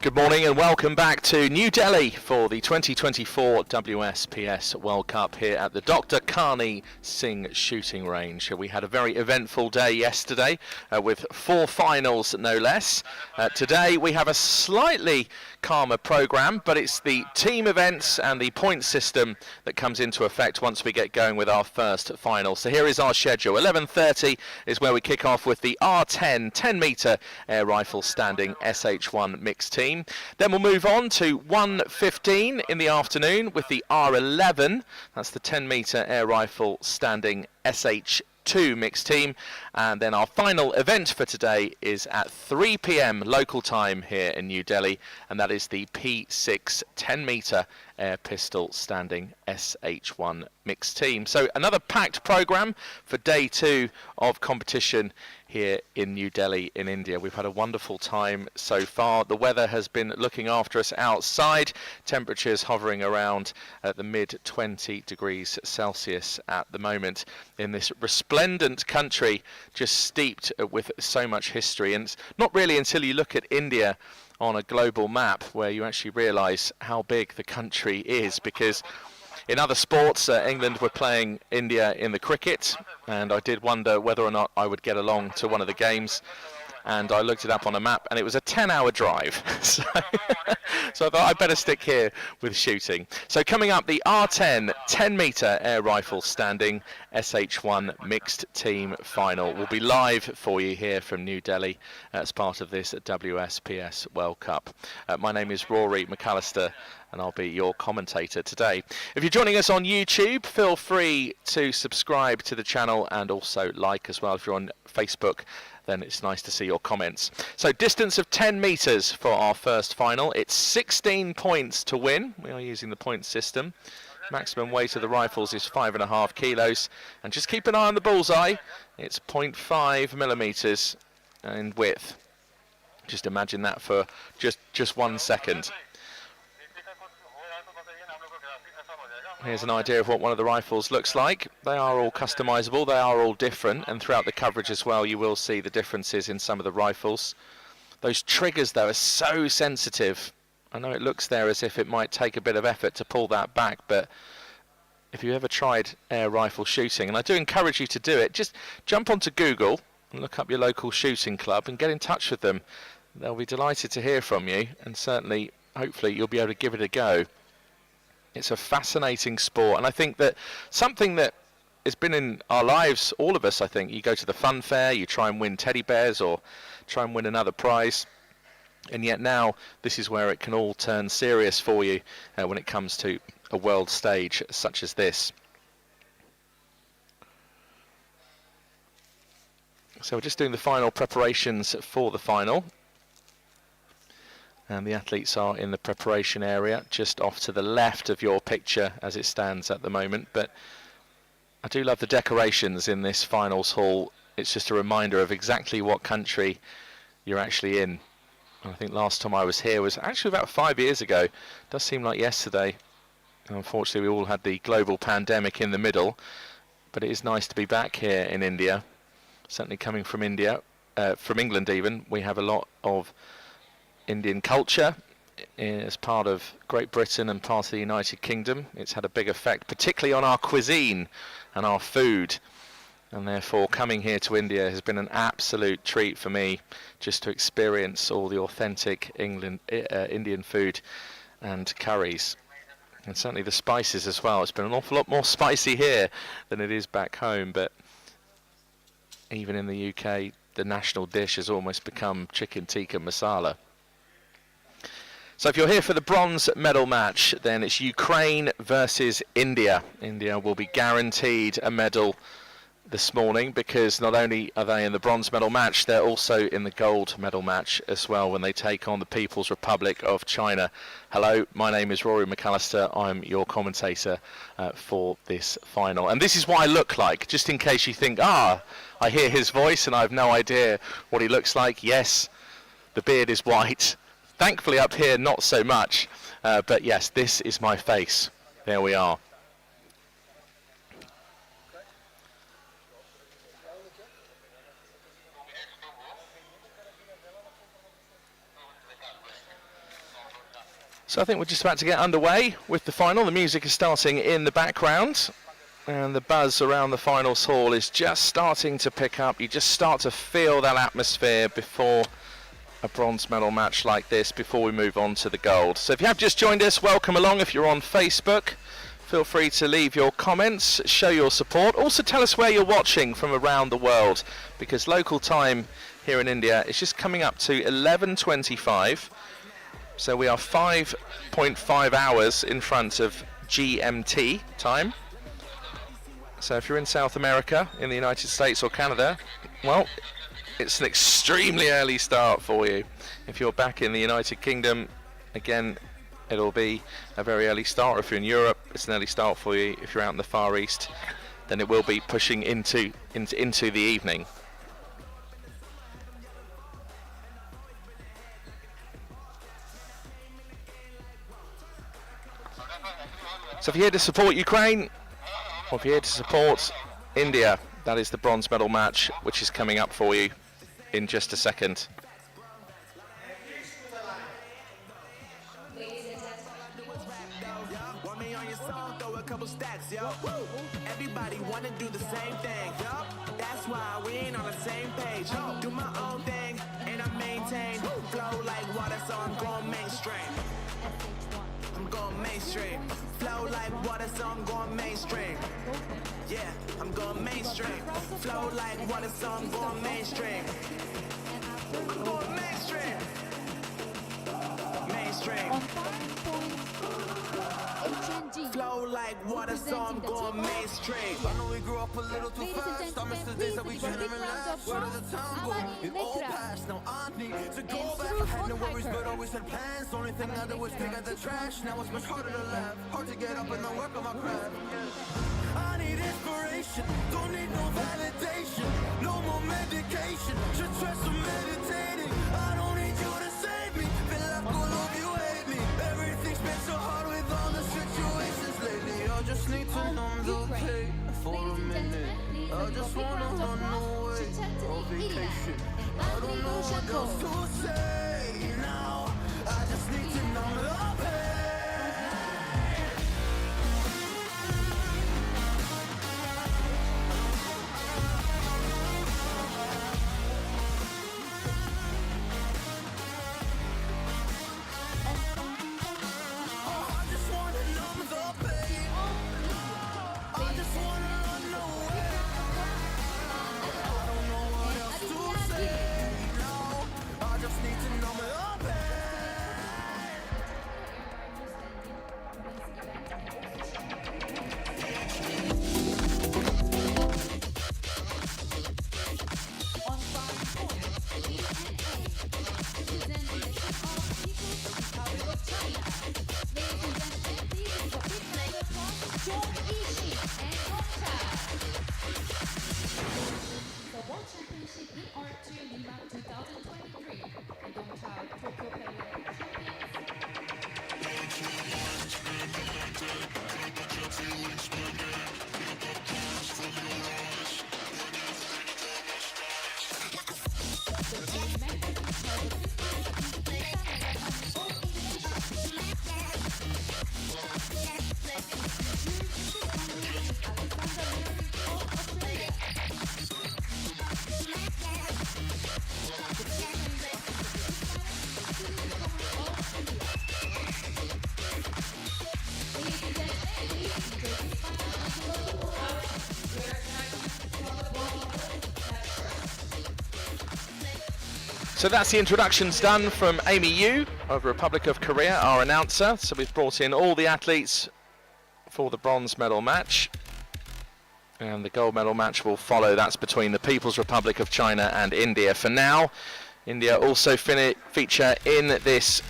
Good morning and welcome back to New Delhi for the 2024 WSPS World Cup here at the Dr. Karni Singh shooting range. We had a very eventful day yesterday with 4 finals no less. Today we have a slightly calmer programme, but it's the team events and the point system that comes into effect once we get going with our first final. So here is our schedule. 11:30 is where we kick off with the R10 10-metre air rifle standing SH1 mixed team. Then we'll move on to 1:15 in the afternoon with the R11, that's the 10-metre air rifle standing SH2 mixed team, and then our final event for today is at 3 p.m. local time here in New Delhi, and that is the P6 10-metre air pistol standing SH1 mixed team. So another packed programme for day 2 of competition here in New Delhi in India. We've had a wonderful time so far. The weather has been looking after us outside. Temperatures hovering around at the mid 20 degrees Celsius at the moment in this resplendent country just steeped with so much history. And it's not really until you look at India on a global map where you actually realise how big the country is, because in other sports, England were playing India in the cricket, and I did wonder whether or not I would get along to one of the games, and I looked it up on a map and it was a 10-hour drive. So I thought I'd better stick here with shooting. So coming up, the R10 10-metre air rifle standing SH1 mixed team final will be live for you here from New Delhi as part of this WSPS World Cup. My name is Rory McAllister, and I'll be your commentator today. If you're joining us on YouTube, feel free to subscribe to the channel and also like as well. If you're on Facebook, then it's nice to see your comments. So distance of 10 metres for our first final. It's 16 points to win. We are using the point system. Maximum weight of the rifles is 5.5 kilos. And just keep an eye on the bullseye. It's 0.5 millimetres in width. Just imagine that for just 1 second. Here's an idea of what one of the rifles looks like. They are all customizable, they are all different, and throughout the coverage as well you will see the differences in some of the rifles. Those triggers though are so sensitive. I know it looks there as if it might take a bit of effort to pull that back, but if you ever tried air rifle shooting, and I do encourage you to do it, just jump onto Google and look up your local shooting club and get in touch with them. They'll be delighted to hear from you, and certainly, hopefully, you'll be able to give it a go. It's a fascinating sport, and I think that something that has been in our lives, all of us, I think, you go to the fun fair, you try and win teddy bears or try and win another prize, and yet now this is where it can all turn serious for you when it comes to a world stage such as this. So we're just doing the final preparations for the final. And the athletes are in the preparation area just off to the left of your picture as it stands at the moment. But I do love the decorations in this finals hall. It's just a reminder of exactly what country you're actually in. And I think last time I was here was actually about 5 years ago. It does seem like yesterday. Unfortunately, we all had the global pandemic in the middle. But it is nice to be back here in India. Certainly coming from India, from England even, we have a lot of Indian culture as part of Great Britain and part of the United Kingdom. It's had a big effect, particularly on our cuisine and our food, and therefore coming here to India has been an absolute treat for me, just to experience all the authentic Indian food and curries, and certainly the spices as well. It's been an awful lot more spicy here than it is back home, but even in the UK the national dish has almost become chicken tikka masala. So if you're here for the bronze medal match, then it's Ukraine versus India. India will be guaranteed a medal this morning, because not only are they in the bronze medal match, they're also in the gold medal match as well when they take on the People's Republic of China. Hello, my name is Rory McAllister. I'm your commentator for this final. And this is what I look like, just in case you think, I hear his voice and I have no idea what he looks like. Yes, the beard is white. Thankfully up here not so much, but yes, this is my face. There we are. So I think we're just about to get underway with the final. The music is starting in the background and the buzz around the finals hall is just starting to pick up. You just start to feel that atmosphere before a bronze medal match like this, before we move on to the gold. So if you have just joined us, welcome along. If you're on Facebook, feel free to leave your comments, show your support. Also tell us where you're watching from around the world, because local time here in India is just coming up to 11:25. So we are 5.5 hours in front of GMT time. So if you're in South America, in the United States or Canada, well, it's an extremely early start for you. If you're back in the United Kingdom, again, it'll be a very early start. Or if you're in Europe, it's an early start for you. If you're out in the Far East, then it will be pushing into the evening. So if you're here to support Ukraine, or if you're here to support India, that is the bronze medal match, which is coming up for you in just a second. Everybody wanna do the same thing. That's why we ain't on the same page. Do my own thing and I maintain. Flow like water, so I'm going mainstream. I'm going mainstream. Flow like water, so I'm going mainstream. Yeah, I'm going mainstream. Flow like water, so I'm going mainstream. I'm going mainstream. Mainstream. Flow like water, so I'm going mainstream. I know we grew up a little too fast. I miss the days that we couldn't relax. Where did the time go? It all passed. Now I need to go back. I had no worries, but always had plans. Only thing I did was pick out the trash. Now it's much harder to laugh. Hard to get up and not work on my craft. I need inspiration. Don't need no validation. No more medication. Just try some meditating. I don't need you to save me. Feel like all of you hate me. Everything's been so hard with all the situations lately. I just need to numb the pain for a minute. I just wanna run away on vacation. I don't know what else to say now. I just need to numb the pain. So that's the introductions done from Amy Yu of the Republic of Korea, our announcer. So we've brought in all the athletes for the bronze medal match. And the gold medal match will follow. That's between the People's Republic of China and India. For now, India also feature in this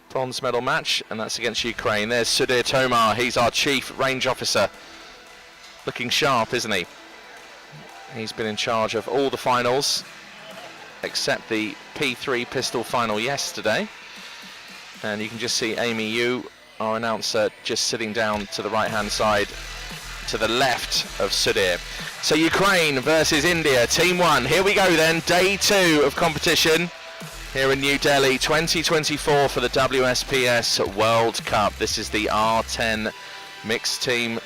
bronze medal match, and that's against Ukraine. There's Sudhir Tomar, he's our chief range officer. Looking sharp, isn't he? He's been in charge of all the finals, except the P3 pistol final yesterday. And you can just see Amy Yu, our announcer, just sitting down to the right-hand side, to the left of Sudhir. So Ukraine versus India, Team 1. Here we go then, day 2 of competition. here in New Delhi, 2024 for the WSPS World Cup. This is the R10 mixed team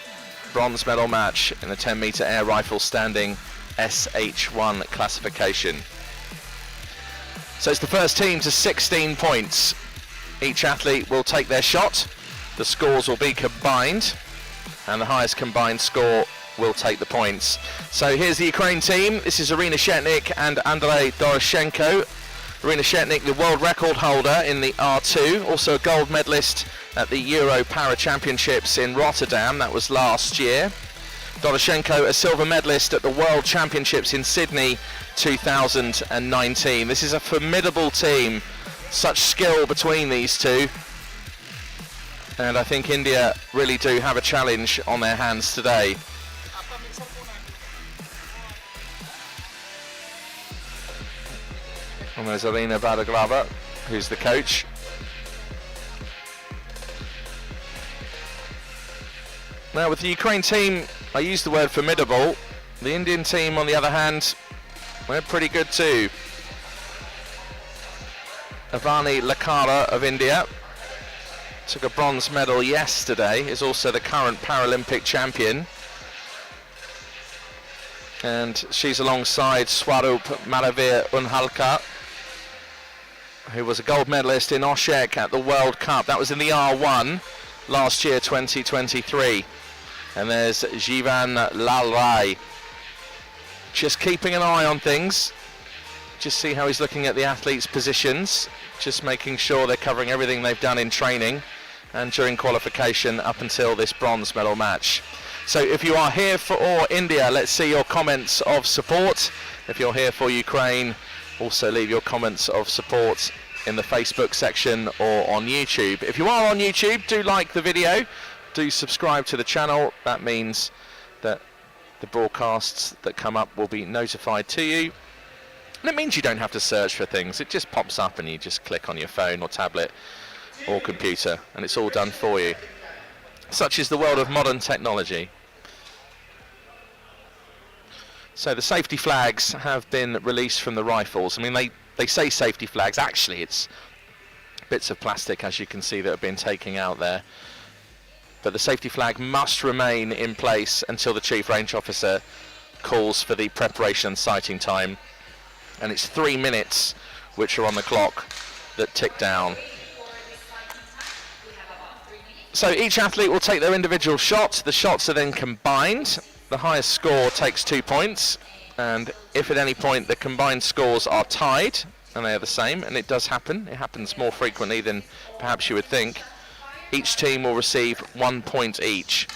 bronze medal match in the 10-meter air rifle standing SH1 classification. So it's the first team to 16 points. Each athlete will take their shot. The scores will be combined, and the highest combined score will take the points. So here's the Ukraine team. This is Irina Shetnik and Andrei Doroshenko. Irina Shetnik, the world record holder in the R2, also a gold medalist at the Euro Para Championships in Rotterdam, that was last year. Doroshenko, a silver medalist at the World Championships in Sydney 2019. This is a formidable team, such skill between these two. And I think India really do have a challenge on their hands today. And there's Alina Badaglava, who's the coach. Now with the Ukraine team, I used the word formidable. The Indian team, on the other hand, they're pretty good too. Avani Lakara of India took a bronze medal yesterday, is also the current Paralympic champion. And she's alongside Swarup Malavir Unhalka, who was a gold medalist in Oshek at the World Cup. That was in the R1 last year, 2023. And there's Jivan Lalrai. Just keeping an eye on things. Just see how he's looking at the athletes' positions. Just making sure they're covering everything they've done in training and during qualification up until this bronze medal match. So if you are here for India, let's see your comments of support. If you're here for Ukraine, also leave your comments of support in the Facebook section or on YouTube. If you are on YouTube, do like the video, do subscribe to the channel. That means that the broadcasts that come up will be notified to you. And it means you don't have to search for things. It just pops up and you just click on your phone or tablet or computer and it's all done for you. Such is the world of modern technology. So the safety flags have been released from the rifles. I mean, they say safety flags. Actually, it's bits of plastic, as you can see, that have been taken out there. But the safety flag must remain in place until the Chief Range Officer calls for the preparation and sighting time. And it's 3 minutes, which are on the clock, that tick down. So each athlete will take their individual shot. The shots are then combined. The highest score takes 2 points, and if at any point the combined scores are tied, and they are the same, and it does happen, it happens more frequently than perhaps you would think, each team will receive 1 point each,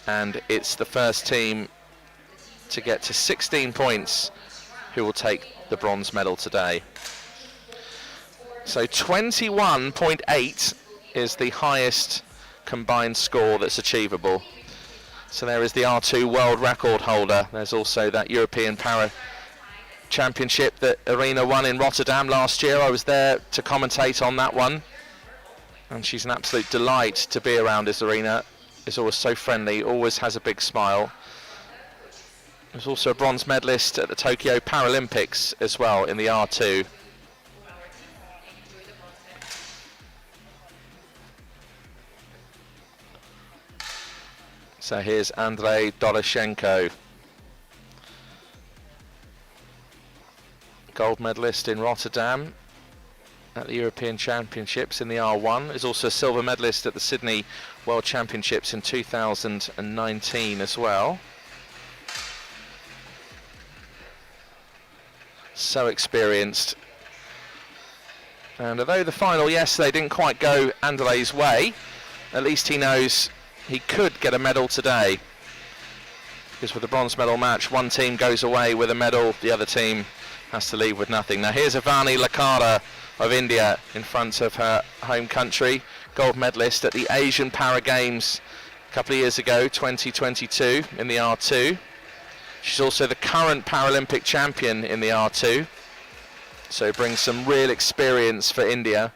and it's the first team to get to 16 points who will take the bronze medal today. So 21.8 is the highest combined score that's achievable. So there is the R2 world record holder. There's also that European Para Championship that Irina won in Rotterdam last year. I was there to commentate on that one. And she's an absolute delight to be around, is Irina. Is always so friendly, always has a big smile. There's also a bronze medalist at the Tokyo Paralympics as well in the R2. So here's Andrei Doroshenko, gold medalist in Rotterdam at the European Championships in the R1. Is also a silver medalist at the Sydney World Championships in 2019 as well. So experienced. And although the final yesterday didn't quite go Andrei's way, at least he knows he could get a medal today, because with the bronze medal match, one team goes away with a medal, the other team has to leave with nothing. Now here's Avani Lakara of India in front of her home country, gold medalist at the Asian Para Games a couple of years ago, 2022, in the R2. She's also the current Paralympic champion in the R2, so brings some real experience for India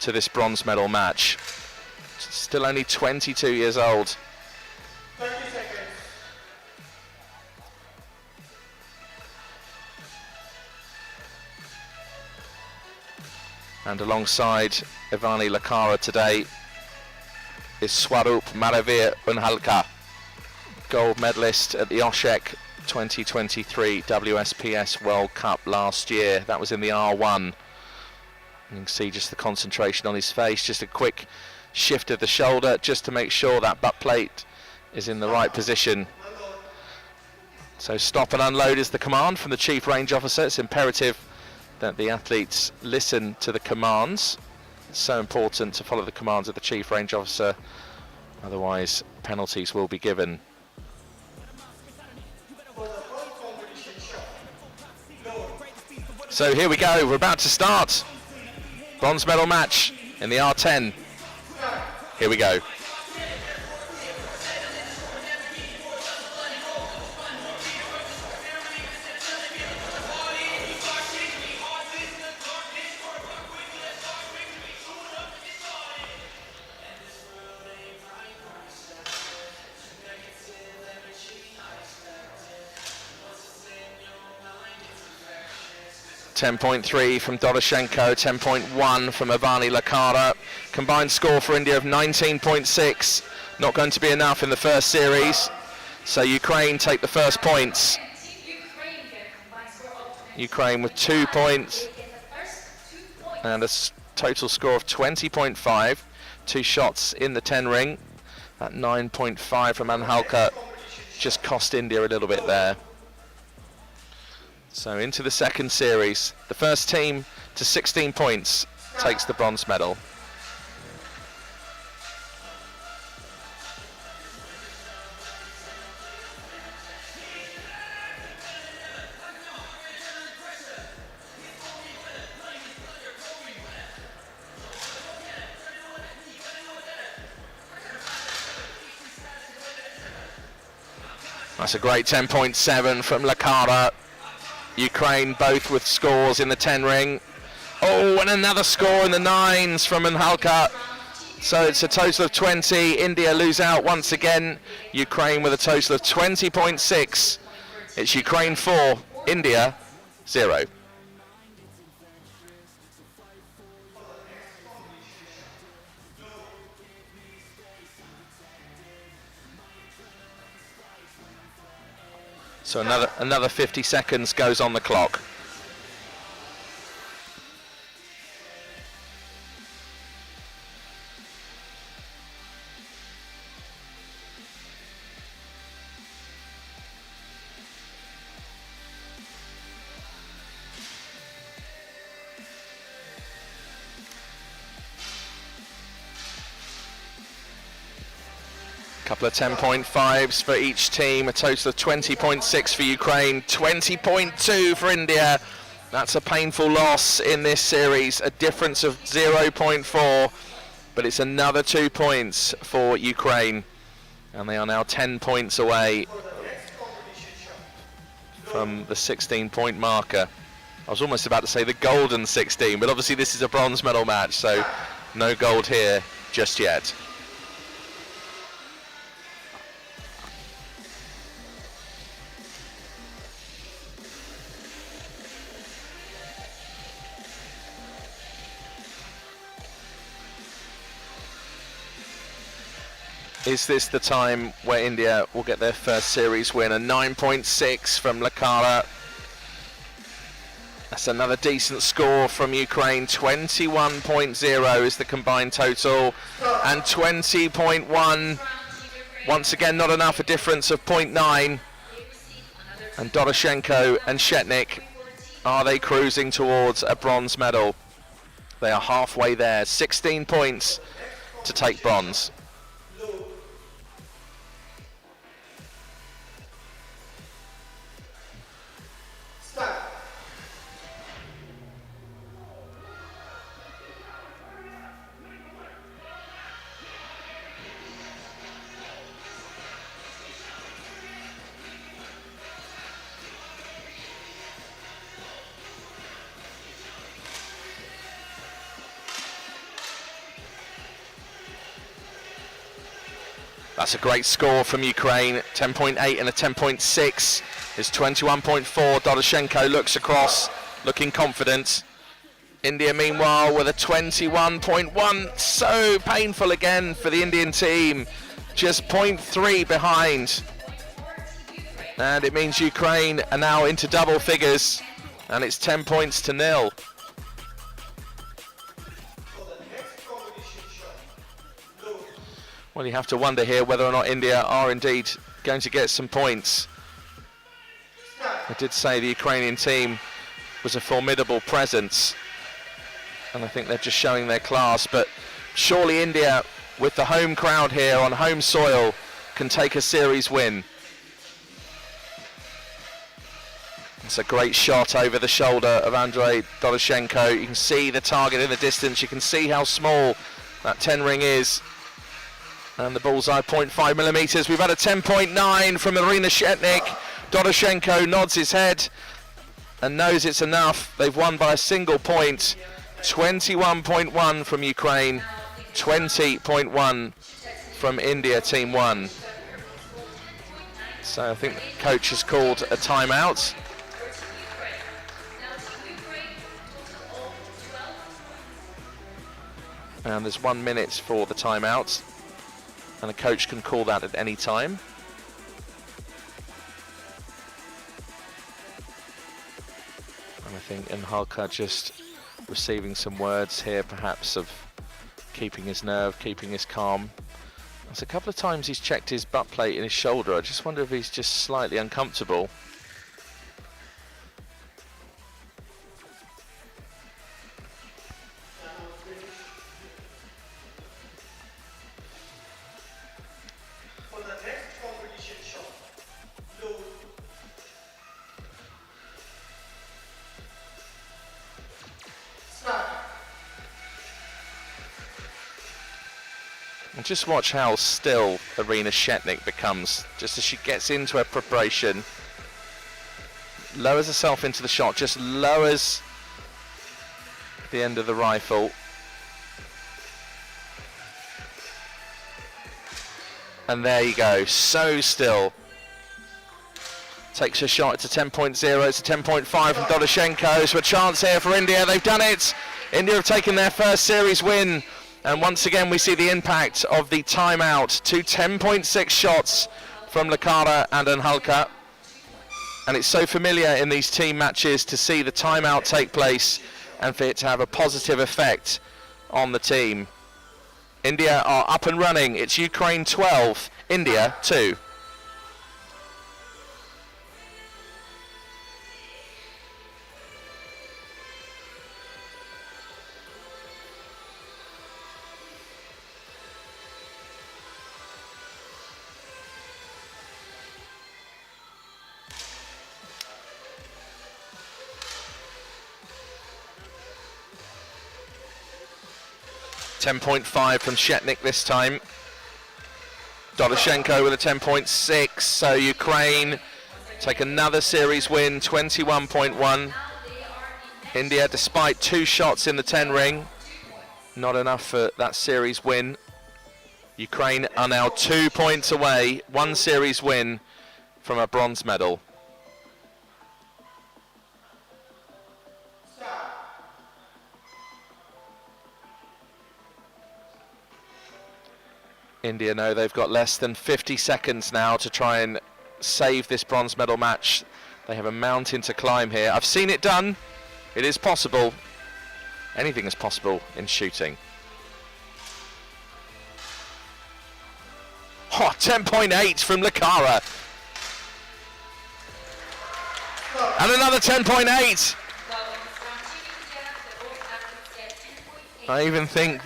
to this bronze medal match. Still only 22 years old. 30 seconds. And alongside Ivani Lakara today is Swarup Maravir Unhalka, gold medalist at the Oshek 2023 WSPS World Cup last year. That was in the R1. You can see just the concentration on his face, just a quick shift of the shoulder just to make sure that butt plate is in the right position. So stop and unload is the command from the Chief Range Officer. It's imperative that the athletes listen to the commands. It's so important to follow the commands of the Chief Range Officer, otherwise penalties will be given. So here we go, we're about to start. Bronze medal match in the R10. Here we go. .3 from Doroshenko, 10.1 from Ivani Lakara. Combined score for India of 19.6. Not going to be enough in the first series. So Ukraine take the first points. Ukraine with 2 points and a total score of 20.5. 2 shots in the 10 ring. That 9.5 from Anhalka just cost India a little bit there. So into the second series. The first team to 16 points takes the bronze medal. That's a great 10.7 from Lakara. Ukraine both with scores in the 10 ring. Oh, and another score in the 9s from Anhalka. So it's a total of 20. India lose out once again. Ukraine with a total of 20.6. It's Ukraine 4, India 0. So another 50 seconds goes on the clock. Couple of 10.5s for each team, a total of 20.6 for Ukraine, 20.2 for India. That's a painful loss in this series, a difference of 0.4, but it's another 2 points for Ukraine, and they are now 10 points away from the 16-point marker. I was almost about to say the golden 16, but obviously this is a bronze medal match, so no gold here just yet. Is this the time where India will get their first series win? A 9.6 from Lakara. That's another decent score from Ukraine. 21.0 is the combined total. And 20.1. Once again, not enough, a difference of 0.9. And Doroshenko and Shetnik, are they cruising towards a bronze medal? They are halfway there. 16 points to take bronze. That's a great score from Ukraine, 10.8 and a 10.6 is 21.4. Doroshenko looks across, looking confident. India, meanwhile, with a 21.1. So painful again for the Indian team. Just 0.3 behind. And it means Ukraine are now into double figures. And it's 10 points to 0. Well, you have to wonder here whether or not India are indeed going to get some points. I did say the Ukrainian team was a formidable presence, and I think they're just showing their class, but surely India, with the home crowd here on home soil, can take a series win. It's a great shot over the shoulder of Andrei Doroshenko. You can see the target in the distance, you can see how small that 10 ring is. And the bullseye 0.5 millimeters. We've had a 10.9 from Irina Shetnik. Doroshenko nods his head and knows it's enough. They've won by a single point. 21.1 from Ukraine, 20.1 from India, team 1. So I think the coach has called a timeout. And there's 1 minute for the timeout. And a coach can call that at any time. And I think Nhalka just receiving some words here, perhaps of keeping his nerve, keeping his calm. There's a couple of times he's checked his butt plate and his shoulder. I just wonder if he's just slightly uncomfortable. And just watch how still Irina Shetnik becomes, just as she gets into her preparation, lowers herself into the shot, just lowers the end of the rifle. And there you go, so still. Takes a shot, it's a 10.0, it's a 10.5 from Doroshenko, so a chance here for India, they've done it! India have taken their first series win. And once again, we see the impact of the timeout. 2 10.6 shots from Lakara and Nhalka. And it's so familiar in these team matches to see the timeout take place and for it to have a positive effect on the team. India are up and running. It's Ukraine 12, India 2. .5 from Shetnik this time. Doroshenko with a 10.6. So Ukraine take another series win, 21.1. India, despite 2 shots in the 10 ring, not enough for that series win. Ukraine are now 2 points away, 1 series win from a bronze medal. India know they've got less than 50 seconds now to try and save this bronze medal match. They have a mountain to climb here. I've seen it done. It is possible. Anything is possible in shooting. Oh, 10.8 from Lakara. And another 10.8. I even think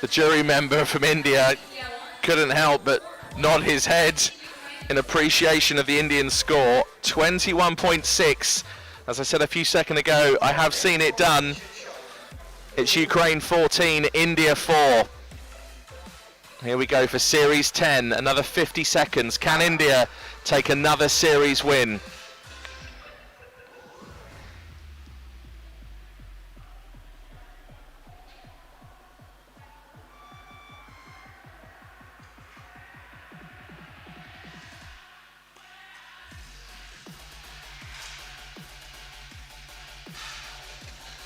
the jury member from India couldn't help but nod his head in appreciation of the Indian score. 21.6. As I said a few seconds ago, I have seen it done. It's Ukraine 14, India 4. Here we go for Series 10, another 50 seconds. Can India take another series win?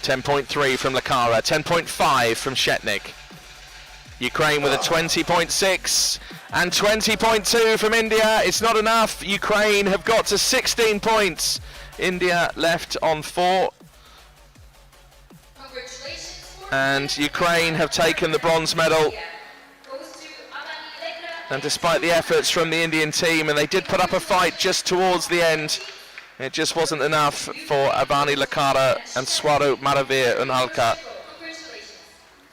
10.3 from Lakara, 10.5 from Shetnik. Ukraine with a 20.6 and 20.2 from India. It's not enough. Ukraine have got to 16 points. India left on 4. And Ukraine have taken the bronze medal. And despite the efforts from the Indian team, and they did put up a fight just towards the end, it just wasn't enough for Avani Lakara and Swarup Maravir Unhalka.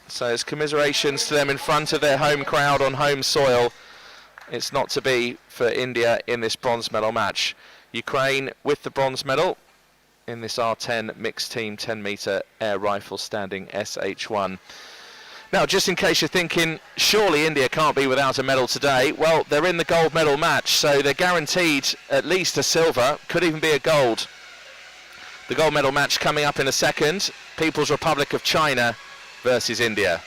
So it's commiserations to them in front of their home crowd on home soil. It's not to be for India in this bronze medal match. Ukraine with the bronze medal in this R10 mixed team 10-metre air rifle standing SH1. Now, just in case you're thinking, surely India can't be without a medal today. Well, they're in the gold medal match, so they're guaranteed at least a silver, could even be a gold. The gold medal match coming up in a second. People's Republic of China versus India.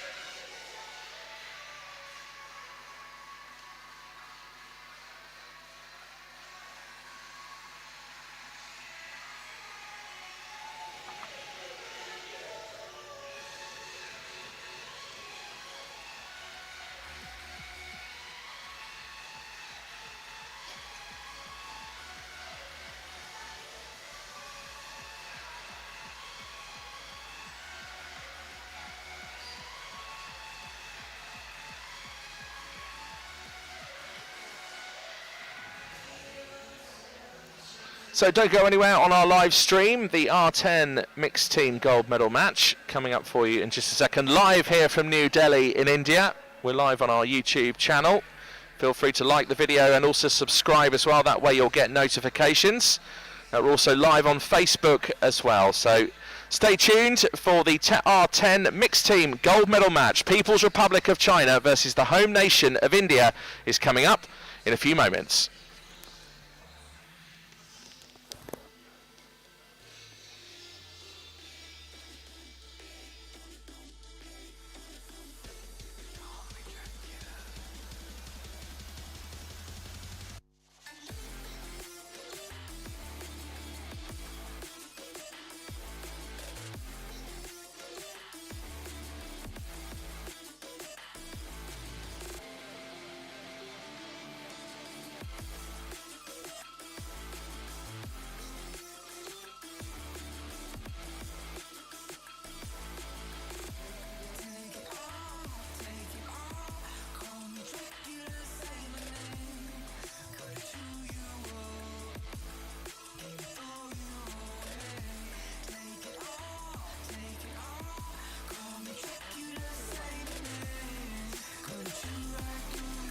So don't go anywhere on our live stream. The R10 mixed team gold medal match coming up for you in just a second. Live here from New Delhi in India. We're live on our YouTube channel. Feel free to like the video and also subscribe as well. That way you'll get notifications. We're also live on Facebook as well. So stay tuned for the R10 mixed team gold medal match. People's Republic of China versus the home nation of India is coming up in a few moments.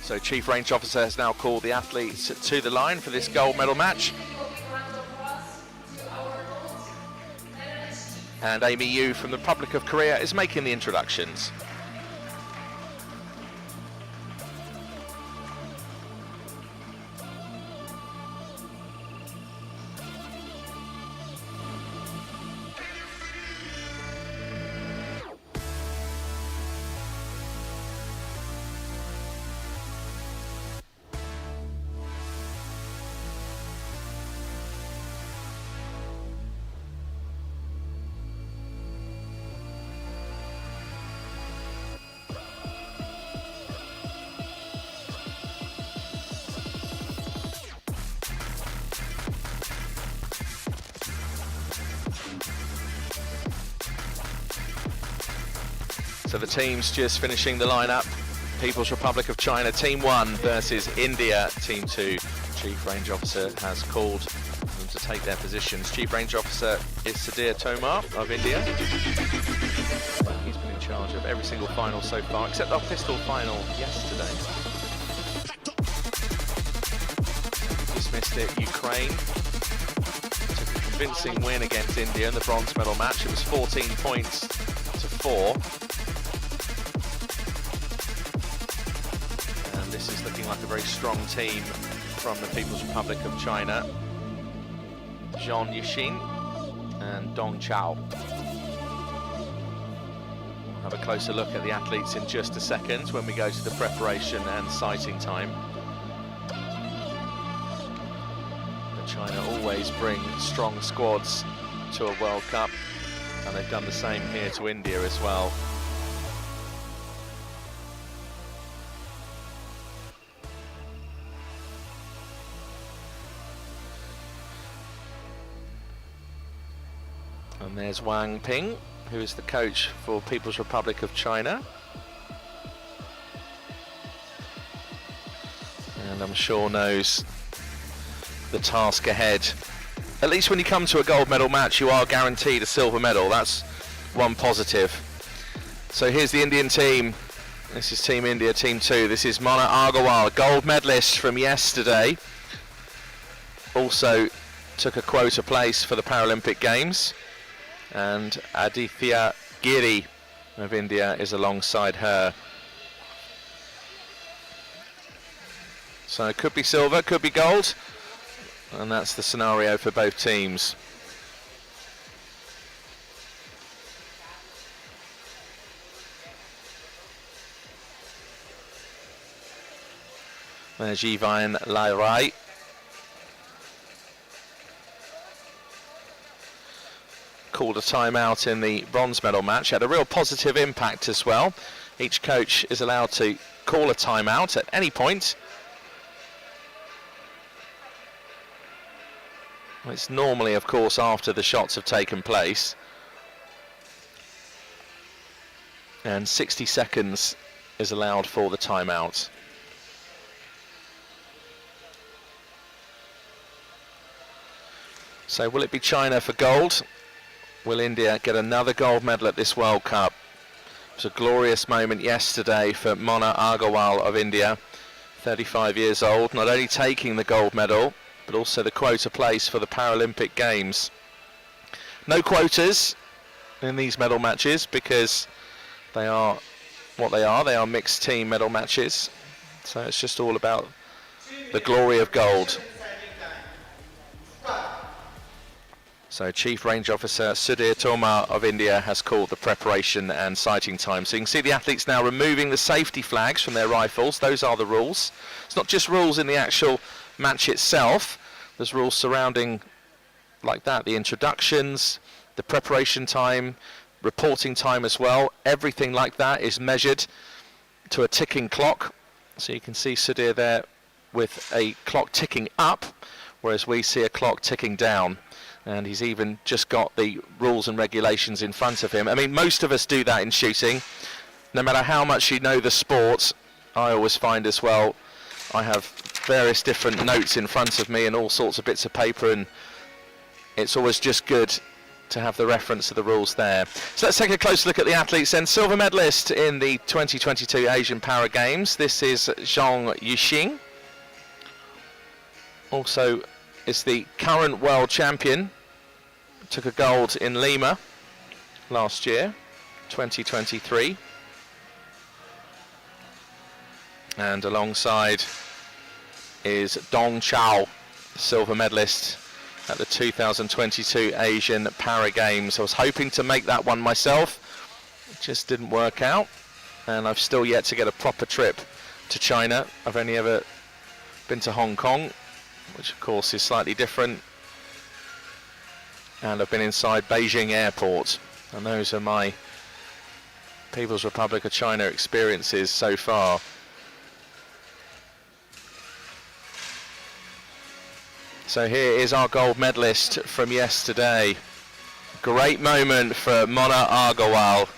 So Chief Range Officer has now called the athletes to the line for this gold medal match. And Amy Yu from the Republic of Korea is making the introductions. So the teams just finishing the lineup. People's Republic of China, Team 1 versus India, Team 2. Chief Range Officer has called them to take their positions. Chief Range Officer is Sudhir Tomar of India. He's been in charge of every single final so far, except our pistol final yesterday. Dismissed it, Ukraine took a convincing win against India in the bronze medal match. It was 14 points to 4. This is looking like a very strong team from the People's Republic of China. Zhang Yixin and Dong Chao. We'll have a closer look at the athletes in just a second when we go to the preparation and sighting time. But China always bring strong squads to a World Cup. And they've done the same here to India as well. And there's Wang Ping, who is the coach for People's Republic of China. And I'm sure knows the task ahead. At least when you come to a gold medal match, you are guaranteed a silver medal. That's one positive. So here's the Indian team. This is Team India, Team 2. This is Mona Agarwal, gold medalist from yesterday. Also took a quota place for the Paralympic Games. And Aditya Giri of India is alongside her. So it could be silver, could be gold. And that's the scenario for both teams. There's Jivain Lairai. Called a timeout in the bronze medal match. Had a real positive impact as well. Each coach is allowed to call a timeout at any point. It's normally, of course, after the shots have taken place. And 60 seconds is allowed for the timeout. So will it be China for gold? Will India get another gold medal at this World Cup? It was a glorious moment yesterday for Mona Agarwal of India, 35 years old, not only taking the gold medal, but also the quota place for the Paralympic Games. No quotas in these medal matches because they are what they are. They are mixed team medal matches. So it's just all about the glory of gold. So Chief Range Officer Sudhir Tomar of India has called the preparation and sighting time. So you can see the athletes now removing the safety flags from their rifles. Those are the rules. It's not just rules in the actual match itself. There's rules surrounding like that, the introductions, the preparation time, reporting time as well. Everything like that is measured to a ticking clock. So you can see Sudhir there with a clock ticking up, whereas we see a clock ticking down. And he's even just got the rules and regulations in front of him. I mean, most of us do that in shooting. No matter how much you know the sport, I always find as well, I have various different notes in front of me and all sorts of bits of paper, and it's always just good to have the reference to the rules there. So let's take a closer look at the athletes then. Silver medalist in the 2022 Asian Para Games. This is Zhang Yuxing. Also is the current world champion. Took a gold in Lima last year, 2023. And alongside is Dong Chao, silver medalist at the 2022 Asian Para Games. I was hoping to make that one myself. It just didn't work out. And I've still yet to get a proper trip to China. I've only ever been to Hong Kong, which of course is slightly different. And I've been inside Beijing Airport. And those are my People's Republic of China experiences so far. So here is our gold medalist from yesterday. Great moment for Mona Agarwal.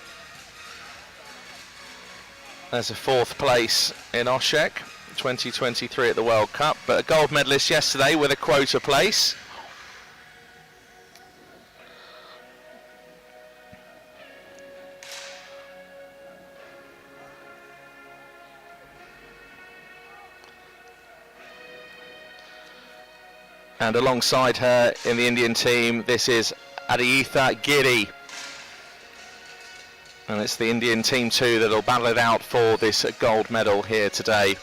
There's a 4th place in Oshek, 2023 at the World Cup, but a gold medalist yesterday with a quota place. And alongside her in the Indian team, this is Aditya Giri. And it's the Indian team too that'll battle it out for this gold medal here today.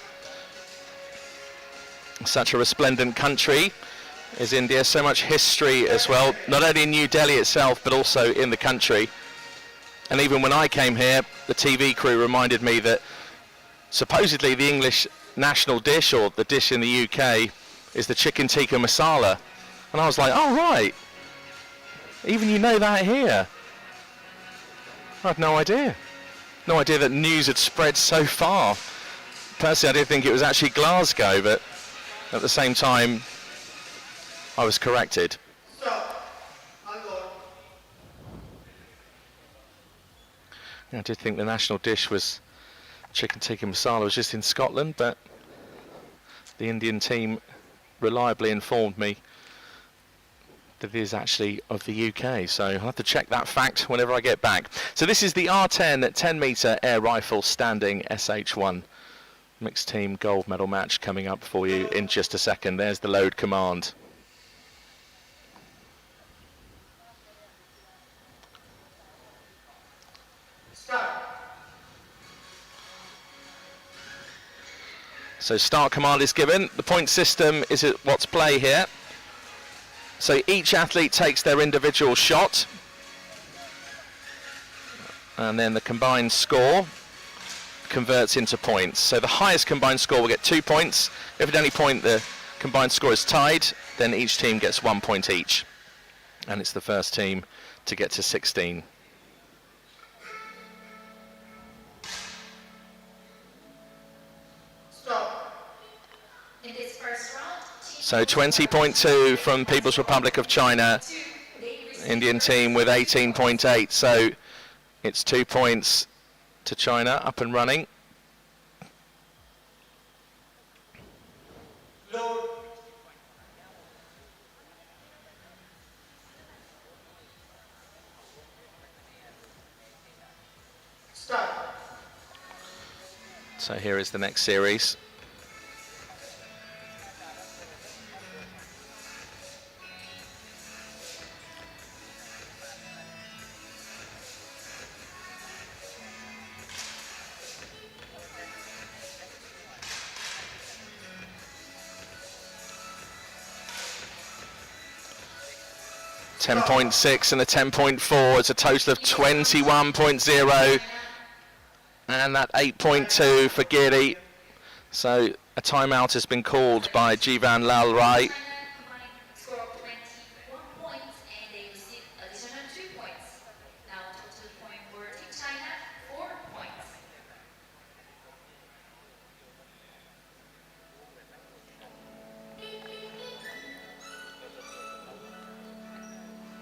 Such a resplendent country is India, so much history as well, not only in New Delhi itself, but also in the country. And even when I came here, the TV crew reminded me that supposedly the English national dish, or the dish in the UK, is the chicken tikka masala. And I was like, oh right, even you know that here. I had no idea. No idea that news had spread so far. Personally, I didn't think it was actually Glasgow, but at the same time, I was corrected. Yeah, I did think the national dish was chicken tikka masala was just in Scotland, but the Indian team reliably informed me that it is actually of the UK, so I'll have to check that fact whenever I get back. So this is the R10 10-metre air rifle standing SH1 mixed team gold medal match coming up for you in just a second. There's the load command. So start command is given. The point system is at what's play here. So each athlete takes their individual shot, and then the combined score converts into points. So the highest combined score will get 2 points. If at any point the combined score is tied, then each team gets 1 point each. And it's the first team to get to 16. So 20.2 from People's Republic of China, Indian team with 18.8. So it's 2 points to China, up and running. So here is the next series. .6 and a 10.4. It's a total of 21.0, and that 8.2 for Giri. So a timeout has been called by Jivan Lal Rai.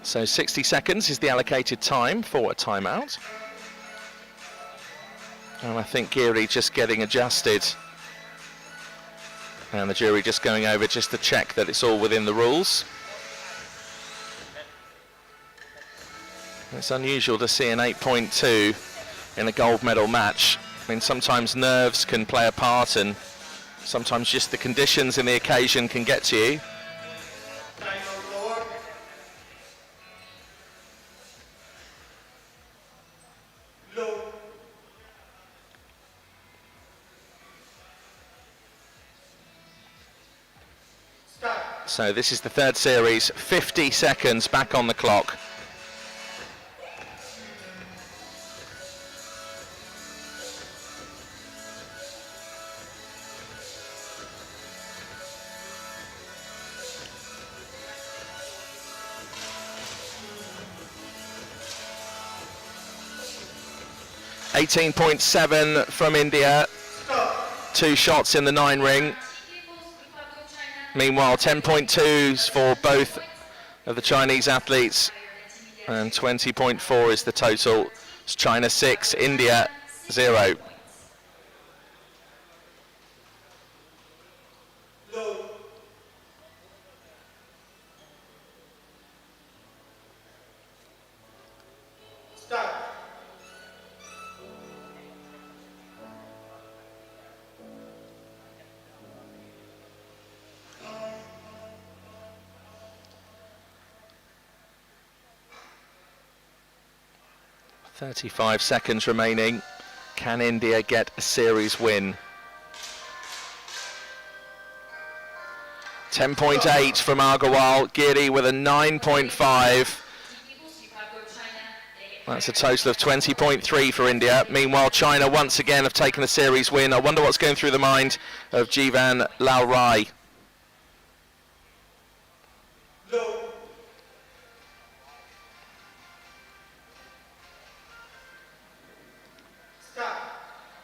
So 60 seconds is the allocated time for a timeout. And I think Giri just getting adjusted. And the jury just going over just to check that it's all within the rules. It's unusual to see an 8.2 in a gold medal match. I mean, sometimes nerves can play a part, and sometimes just the conditions and the occasion can get to you. So this is the third series, 50 seconds back on the clock. .7 from India. 2 shots in the 9 ring. Meanwhile, 10.2s for both of the Chinese athletes, and 20.4 is the total. It's China 6, India 0. Start. 35 seconds remaining. Can India get a series win? 10.8 from Agarwal. Giri with a 9.5. That's a total of 20.3 for India. Meanwhile, China once again have taken a series win. I wonder what's going through the mind of Jivan Lal Rai.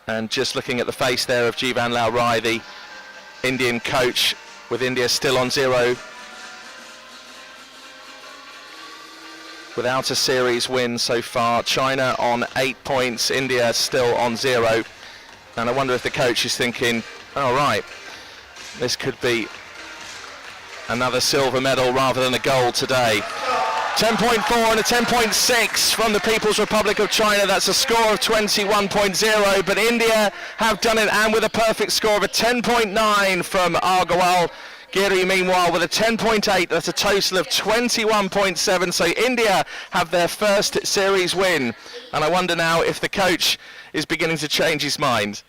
And just looking at the face there of Jivan Lao Rai, the Indian coach, with India still on 0. Without a series win so far. China on 8 points, India still on 0. And I wonder if the coach is thinking, all right, this could be another silver medal rather than a gold today. 10.4 and a 10.6 from the People's Republic of China. That's a score of 21.0, but India have done it, and with a perfect score of a 10.9 from Agarwal. Giri, meanwhile, with a 10.8, that's a total of 21.7. So India have their first series win. And I wonder now if the coach is beginning to change his mind.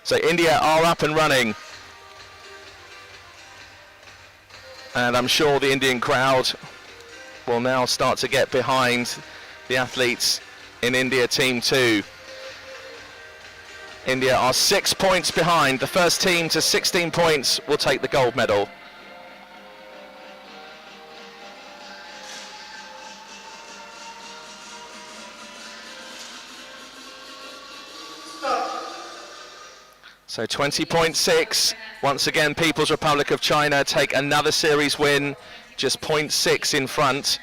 So India are up and running. And I'm sure the Indian crowd will now start to get behind the athletes in India Team 2. India are 6 points behind. The first team to 16 points will take the gold medal. So 20.6, once again People's Republic of China take another series win, just 0.6 in front.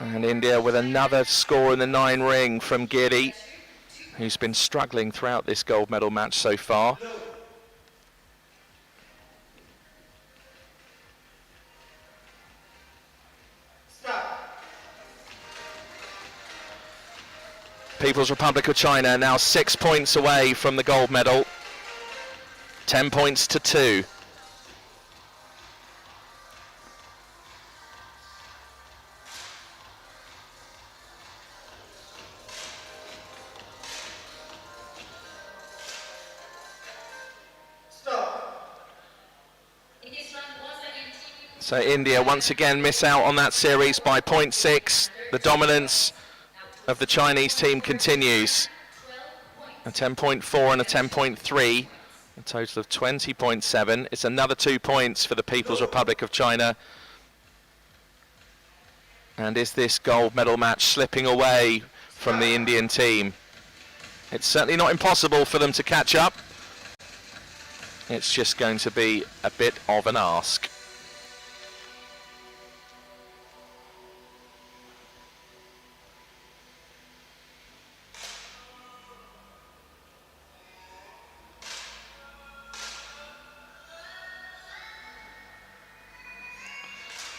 And India with another score in the 9 ring from Giri, who's been struggling throughout this gold medal match so far. People's Republic of China now 6 points away from the gold medal. 10 points to 2. So India once again miss out on that series by 0.6. The dominance of the Chinese team continues. A 10.4 and a 10.3, a total of 20.7. It's another 2 points for the People's Republic of China. And is this gold medal match slipping away from the Indian team? It's certainly not impossible for them to catch up. It's just going to be a bit of an ask.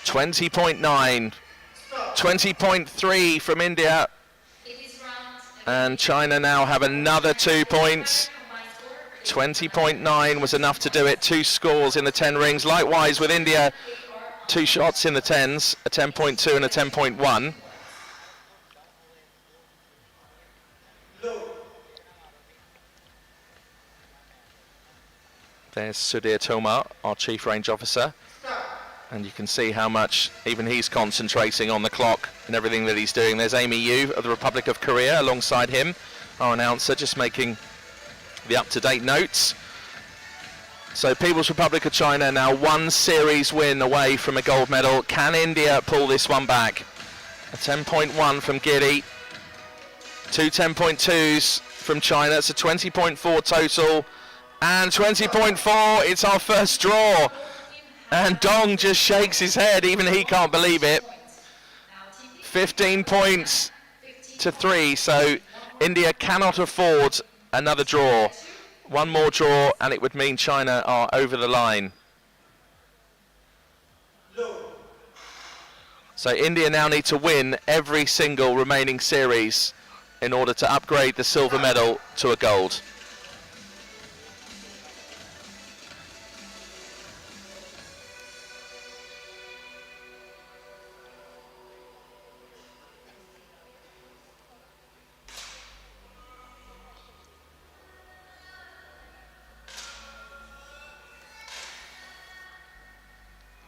$20.9, 20.3 from India, and China now have another 2 points. 20.9 was enough to do it. 2 scores in the 10 rings. Likewise with India, 2 shots in the 10s, a 10.2 and a 10.1. There's Sudhir Tomar, our Chief Range Officer. And you can see how much even he's concentrating on the clock and everything that he's doing. There's Amy Yu of the Republic of Korea alongside him, our announcer, just making the up-to-date notes. So People's Republic of China now 1 series win away from a gold medal. Can India pull this one back? A 10.1 from Giri, 2 10.2s from China. It's a 20.4 total, and 20.4, it's our first draw. And Dong just shakes his head, even he can't believe it. 15 points to 3, so India cannot afford another draw. 1 more draw and it would mean China are over the line. So India now need to win every single remaining series in order to upgrade the silver medal to a gold.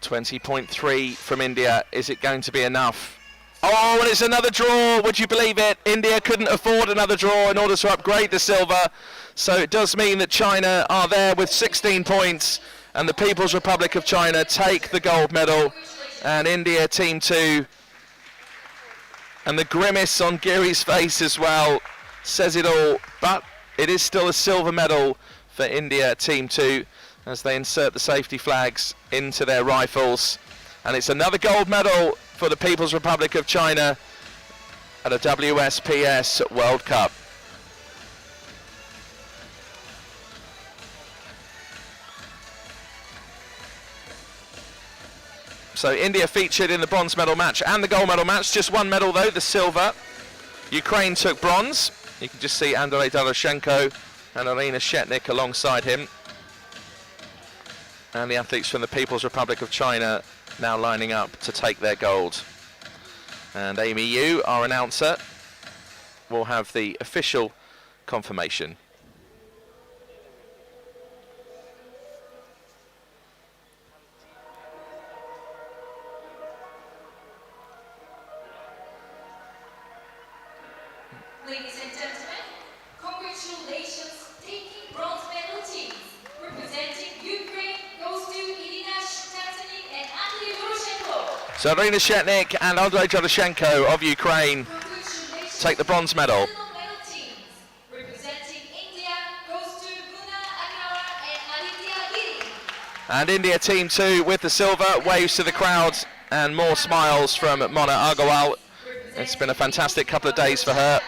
$20.3 from India. Is it going to be enough? Oh, and it's another draw. Would you believe it? India couldn't afford another draw in order to upgrade the silver. So it does mean that China are there with 16 points and the People's Republic of China take the gold medal, and India Team 2, and the grimace on Giri's face as well says it all, but it is still a silver medal for India Team 2 as they insert the safety flags into their rifles, and it's another gold medal for the People's Republic of China at a WSPS World Cup. So India featured in the bronze medal match and the gold medal match. Just one medal though, the silver. Ukraine took bronze. You can just see Andrei Doroshenko and Irina Shetnik alongside him. And the athletes from the People's Republic of China now lining up to take their gold. And Amy Yu, our announcer, will have the official confirmation. Ladies and gentlemen, congratulations, taking bronze medal teams. Representing Ukraine goes to Irina Shetnik and Andrei Doroshenko. So Irina Shetnik and Andrei Doroshenko of Ukraine take the bronze medal. Representing India goes to Guna Akara and Aditya Giri. And India Team 2 with the silver, waves to the crowd and more smiles from Mona Agarwal. It's been a fantastic couple of days for her.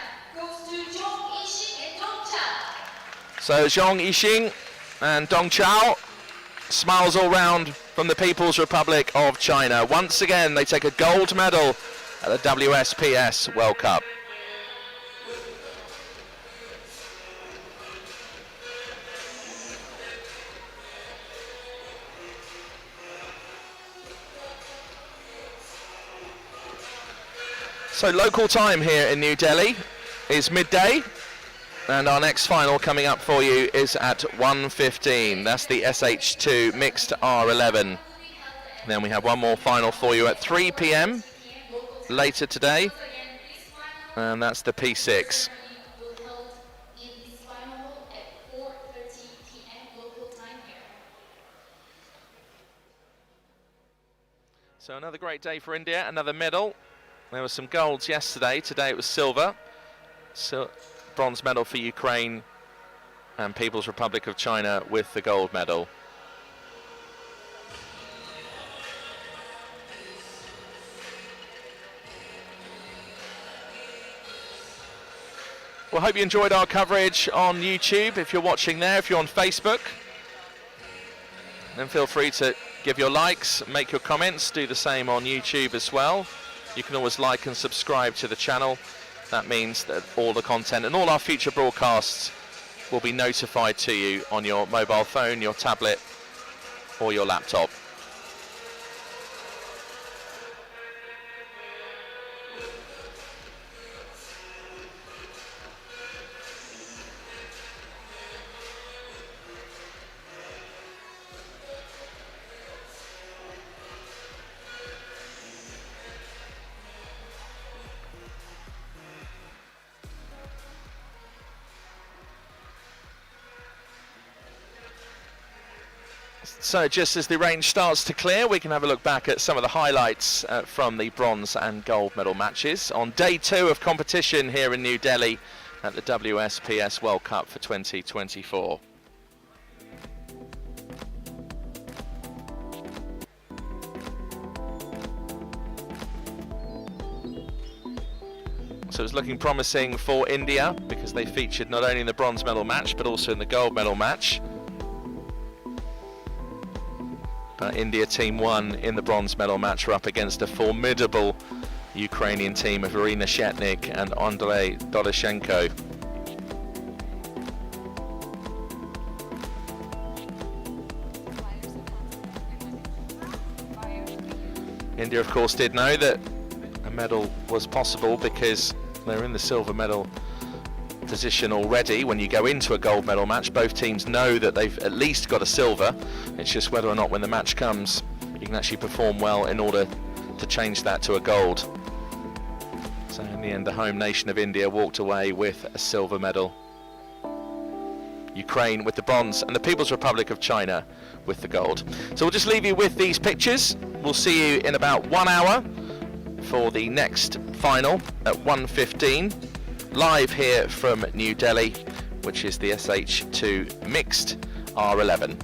So Zhong Yixing and Dong Chao, smiles all round from the People's Republic of China. Once again, they take a gold medal at the WSPS World Cup. So local time here in New Delhi is midday. And our next final coming up for you is at 1:15. That's the SH2 mixed R11. Then we have one more final for you at 3 p.m. later today. And that's the P6. So another great day for India, another medal. There were some golds yesterday, today it was silver. So bronze medal for Ukraine and People's Republic of China with the gold medal. Well, hope you enjoyed our coverage on YouTube. If you're watching there, if you're on Facebook, then feel free to give your likes, make your comments, do the same on YouTube as well. You can always like and subscribe to the channel. That means that all the content and all our future broadcasts will be notified to you on your mobile phone, your tablet, or your laptop. So just as the range starts to clear, we can have a look back at some of the highlights from the bronze and gold medal matches on day 2 of competition here in New Delhi at the WSPS World Cup for 2024. So it's looking promising for India because they featured not only in the bronze medal match but also in the gold medal match. India Team 1 in the bronze medal match are up against a formidable Ukrainian team of Irina Shetnik and Andrei Doroshenko. India, of course, did know that a medal was possible because they're in the silver medal position already. When you go into a gold medal match, both teams know that they've at least got a silver. It's just whether or not when the match comes you can actually perform well in order to change that to a gold. So in the end, the home nation of India walked away with a silver medal. Ukraine with the bronze, and the People's Republic of China with the gold. So we'll just leave you with these pictures. We'll see you in about 1 hour for the next final at 1:15, live here from New Delhi, which is the SH2 Mixed R11.